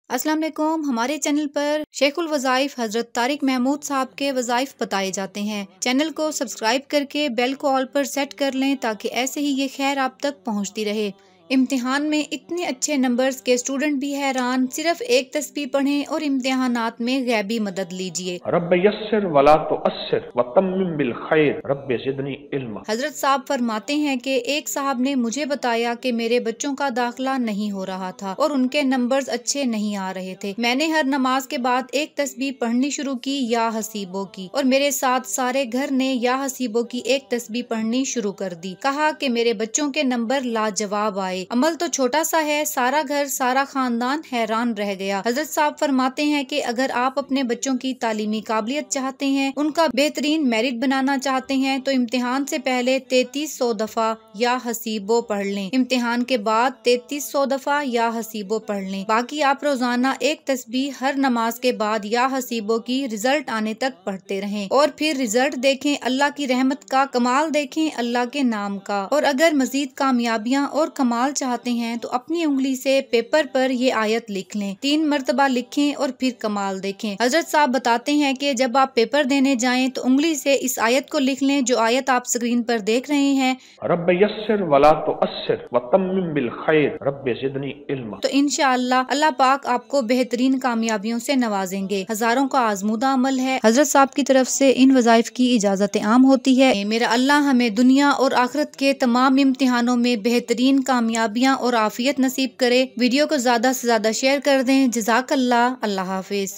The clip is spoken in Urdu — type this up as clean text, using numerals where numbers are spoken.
السلام علیکم۔ ہمارے چینل پر شیخ الوظائف حضرت طارق محمود صاحب کے وظائف بتائے جاتے ہیں۔ چینل کو سبسکرائب کر کے بیل کو آل پر سیٹ کر لیں تاکہ ایسے ہی یہ خیر آپ تک پہنچتی رہے۔ امتحان میں اتنے اچھے نمبرز کے اسٹوڈنٹ بھی حیران، صرف ایک تسبیح پڑھیں اور امتحانات میں غیبی مدد لیجئے۔ رب یسر ولا تعسر وتمم بالخیر رب زدنی علما۔ حضرت صاحب فرماتے ہیں کہ ایک صاحب نے مجھے بتایا کہ میرے بچوں کا داخلہ نہیں ہو رہا تھا اور ان کے نمبرز اچھے نہیں آ رہے تھے۔ میں نے ہر نماز کے بعد ایک تسبیح پڑھنی شروع کی یا حسیبوں کی، اور میرے ساتھ سارے گھر نے یا حسیبوں کی ایک تسبیح پڑھنی شروع کر دی۔ کہا کہ میرے بچوں کے نمبر لاجواب آئے۔ عمل تو چھوٹا سا ہے، سارا گھر سارا خاندان حیران رہ گیا۔ حضرت صاحب فرماتے ہیں کہ اگر آپ اپنے بچوں کی تعلیمی قابلیت چاہتے ہیں، ان کا بہترین میرٹ بنانا چاہتے ہیں تو امتحان سے پہلے 3300 دفعہ یا حسیبوں پڑھ لیں، امتحان کے بعد 3300 دفعہ یا حسیبوں پڑھ لیں۔ باقی آپ روزانہ ایک تسبیح ہر نماز کے بعد یا حسیبوں کی رزلٹ آنے تک پڑھتے رہیں، اور پھر رزلٹ دیکھیں، اللہ کی رحمت کا کمال دیکھیں، اللہ کے نام کا۔ اور اگر مزید کامیابیاں اور کمال چاہتے ہیں تو اپنی انگلی سے پیپر پر یہ آیت لکھ لیں، 3 مرتبہ لکھیں اور پھر کمال دیکھیں۔ حضرت صاحب بتاتے ہیں کہ جب آپ پیپر دینے جائیں تو انگلی سے اس آیت کو لکھ لیں جو آیت آپ اسکرین پر دیکھ رہے ہیں۔ رب یسر ولا تعسر وتمم بالخیر رب زدنی علما۔ تو انشاءاللہ اللہ پاک آپ کو بہترین کامیابیوں سے نوازیں گے۔ ہزاروں کا آزمودہ عمل ہے۔ حضرت صاحب کی طرف سے ان وظائف کی اجازت عام ہوتی ہے۔ میرا اللہ ہمیں دنیا اور آخرت کے تمام امتحانوں میں بہترین کامیابیاں اور عافیت نصیب کرے۔ ویڈیو کو زیادہ سے زیادہ شیئر کر دیں۔ جزاک اللہ۔ اللہ حافظ۔